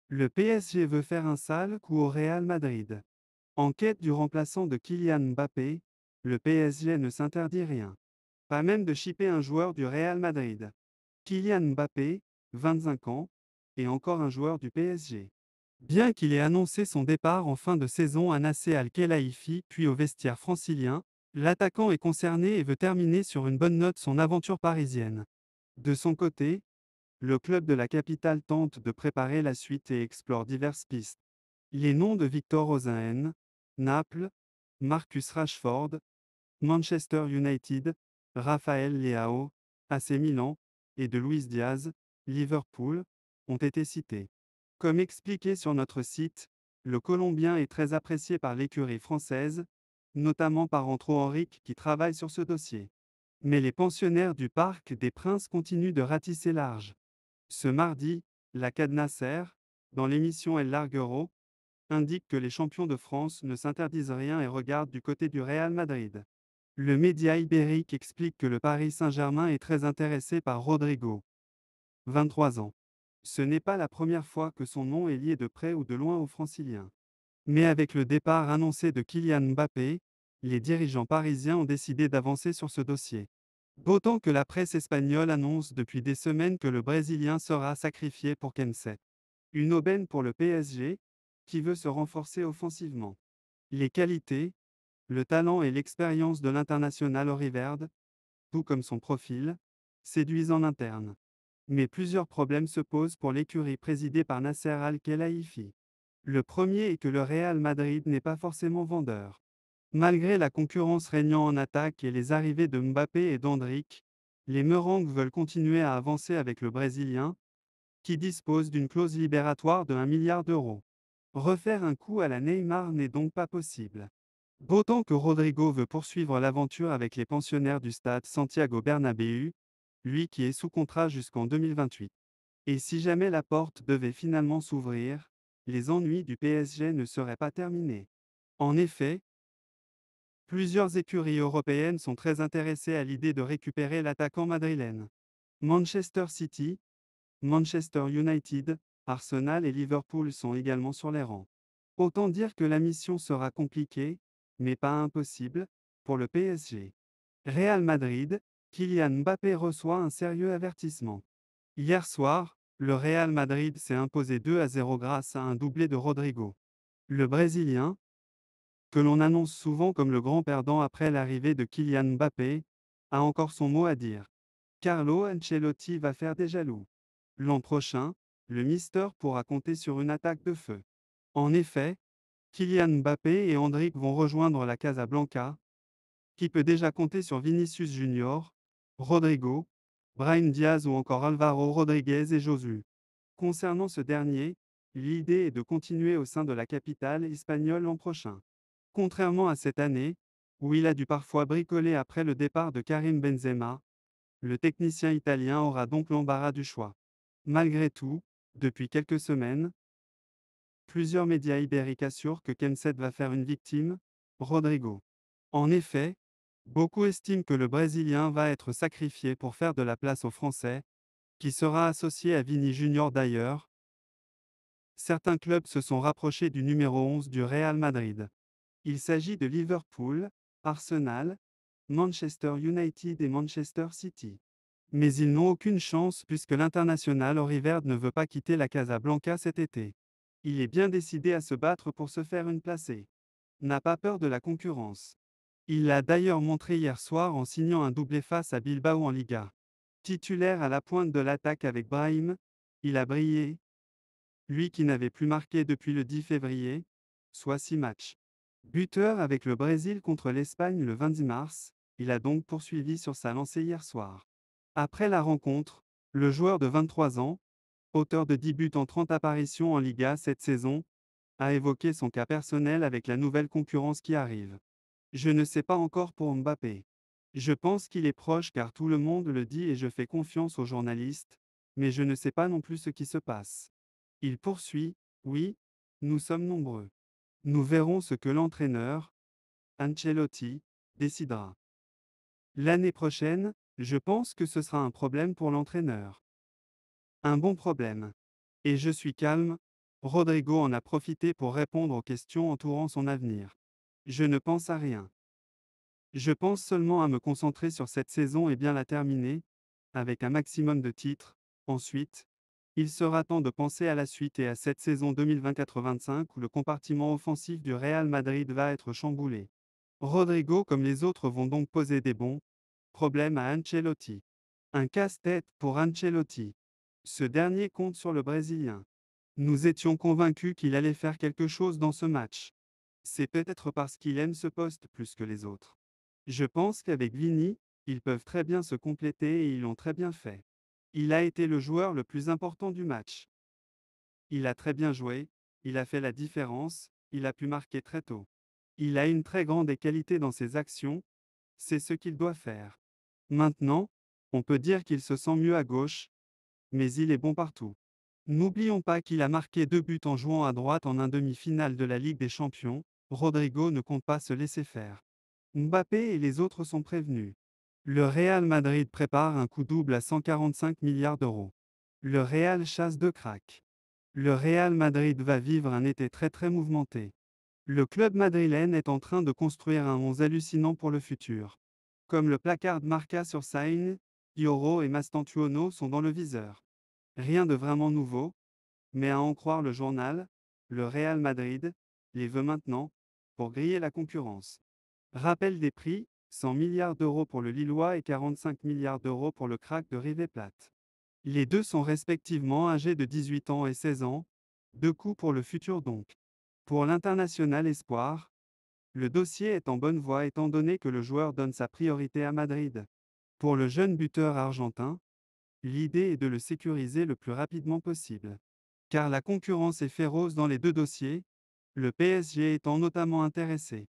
Le PSG veut faire un sale coup au Real Madrid. En quête du remplaçant de Kylian Mbappé, le PSG ne s'interdit rien. Pas même de shipper un joueur du Real Madrid. Kylian Mbappé, 25 ans, est encore un joueur du PSG. Bien qu'il ait annoncé son départ en fin de saison à Nasser Al-Khelaifi puis au vestiaire francilien, l'attaquant est concerné et veut terminer sur une bonne note son aventure parisienne. De son côté, le club de la capitale tente de préparer la suite et explore diverses pistes. Les noms de Victor Osimhen, Naples, Marcus Rashford, Manchester United, Raphaël Leao, AC Milan, et de Luis Diaz, Liverpool, ont été cités. Comme expliqué sur notre site, le Colombien est très apprécié par l'écurie française, notamment par Antro Henrique qui travaille sur ce dossier. Mais les pensionnaires du Parc des Princes continuent de ratisser large. Ce mardi, la CAD Nasser, dans l'émission El Larguero, indique que les champions de France ne s'interdisent rien et regardent du côté du Real Madrid. Le média ibérique explique que le Paris Saint-Germain est très intéressé par Rodrigo, 23 ans. Ce n'est pas la première fois que son nom est lié de près ou de loin aux Franciliens. Mais avec le départ annoncé de Kylian Mbappé, les dirigeants parisiens ont décidé d'avancer sur ce dossier. D'autant que la presse espagnole annonce depuis des semaines que le Brésilien sera sacrifié pour Kenseth. Une aubaine pour le PSG, qui veut se renforcer offensivement. Les qualités, le talent et l'expérience de l'international Oriverde, tout comme son profil, séduisent en interne. Mais plusieurs problèmes se posent pour l'écurie présidée par Nasser Al-Khelaifi. Le premier est que le Real Madrid n'est pas forcément vendeur. Malgré la concurrence régnant en attaque et les arrivées de Mbappé et d'Endrick, les Merengues veulent continuer à avancer avec le Brésilien, qui dispose d'une clause libératoire de 1 milliard d'euros. Refaire un coup à la Neymar n'est donc pas possible. D'autant que Rodrigo veut poursuivre l'aventure avec les pensionnaires du stade Santiago Bernabéu, lui qui est sous contrat jusqu'en 2028. Et si jamais la porte devait finalement s'ouvrir, les ennuis du PSG ne seraient pas terminés. En effet, plusieurs écuries européennes sont très intéressées à l'idée de récupérer l'attaquant madrilène. Manchester City, Manchester United, Arsenal et Liverpool sont également sur les rangs. Autant dire que la mission sera compliquée, mais pas impossible, pour le PSG. Real Madrid, Kylian Mbappé reçoit un sérieux avertissement. Hier soir, le Real Madrid s'est imposé 2-0 grâce à un doublé de Rodrigo. Le Brésilien, que l'on annonce souvent comme le grand perdant après l'arrivée de Kylian Mbappé, a encore son mot à dire. Carlo Ancelotti va faire des jaloux. L'an prochain, le Mister pourra compter sur une attaque de feu. En effet, Kylian Mbappé et Endrick vont rejoindre la Casablanca, qui peut déjà compter sur Vinicius Junior, Rodrigo, Brahim Diaz ou encore Alvaro Rodriguez et Josu. Concernant ce dernier, l'idée est de continuer au sein de la capitale espagnole l'an prochain. Contrairement à cette année, où il a dû parfois bricoler après le départ de Karim Benzema, le technicien italien aura donc l'embarras du choix. Malgré tout, depuis quelques semaines, plusieurs médias ibériques assurent que Kenseth va faire une victime, Rodrigo. En effet, beaucoup estiment que le Brésilien va être sacrifié pour faire de la place au Français, qui sera associé à Vini Junior d'ailleurs. Certains clubs se sont rapprochés du numéro 11 du Real Madrid. Il s'agit de Liverpool, Arsenal, Manchester United et Manchester City. Mais ils n'ont aucune chance puisque l'international Oriverde ne veut pas quitter la Casablanca cet été. Il est bien décidé à se battre pour se faire une placée. N'a pas peur de la concurrence. Il l'a d'ailleurs montré hier soir en signant un doublé face à Bilbao en Liga. Titulaire à la pointe de l'attaque avec Brahim, il a brillé, lui qui n'avait plus marqué depuis le 10 février, soit 6 matchs. Buteur avec le Brésil contre l'Espagne le 20 mars, il a donc poursuivi sur sa lancée hier soir. Après la rencontre, le joueur de 23 ans, auteur de 10 buts en 30 apparitions en Liga cette saison, a évoqué son cas personnel avec la nouvelle concurrence qui arrive. Je ne sais pas encore pour Mbappé. Je pense qu'il est proche car tout le monde le dit et je fais confiance aux journalistes, mais je ne sais pas non plus ce qui se passe. Il poursuit, oui, nous sommes nombreux. Nous verrons ce que l'entraîneur, Ancelotti, décidera. L'année prochaine, je pense que ce sera un problème pour l'entraîneur. Un bon problème. Et je suis calme, Rodrigo en a profité pour répondre aux questions entourant son avenir. Je ne pense à rien. Je pense seulement à me concentrer sur cette saison et bien la terminer, avec un maximum de titres. Ensuite, il sera temps de penser à la suite et à cette saison 2024-25 où le compartiment offensif du Real Madrid va être chamboulé. Rodrigo comme les autres vont donc poser des bons problèmes à Ancelotti. Un casse-tête pour Ancelotti. Ce dernier compte sur le Brésilien. Nous étions convaincus qu'il allait faire quelque chose dans ce match. C'est peut-être parce qu'il aime ce poste plus que les autres. Je pense qu'avec Vini, ils peuvent très bien se compléter et ils l'ont très bien fait. Il a été le joueur le plus important du match. Il a très bien joué, il a fait la différence, il a pu marquer très tôt. Il a une très grande qualité dans ses actions, c'est ce qu'il doit faire. Maintenant, on peut dire qu'il se sent mieux à gauche, mais il est bon partout. N'oublions pas qu'il a marqué 2 buts en jouant à droite en un demi-finale de la Ligue des Champions. Rodrigo ne compte pas se laisser faire. Mbappé et les autres sont prévenus. Le Real Madrid prépare un coup double à 145 milliards d'euros. Le Real chasse deux cracks. Le Real Madrid va vivre un été très très mouvementé. Le club madrilène est en train de construire un 11 hallucinant pour le futur. Comme le placard de Marca sur Sain, Ioro et Mastantuono sont dans le viseur. Rien de vraiment nouveau, mais à en croire le journal, le Real Madrid les veut maintenant, pour griller la concurrence. Rappel des prix, 100 milliards d'euros pour le Lillois et 45 milliards d'euros pour le crack de River Plate. Les deux sont respectivement âgés de 18 ans et 16 ans, deux coups pour le futur donc. Pour l'international espoir, le dossier est en bonne voie étant donné que le joueur donne sa priorité à Madrid. Pour le jeune buteur argentin, l'idée est de le sécuriser le plus rapidement possible. Car la concurrence est féroce dans les deux dossiers, le PSG étant notamment intéressé.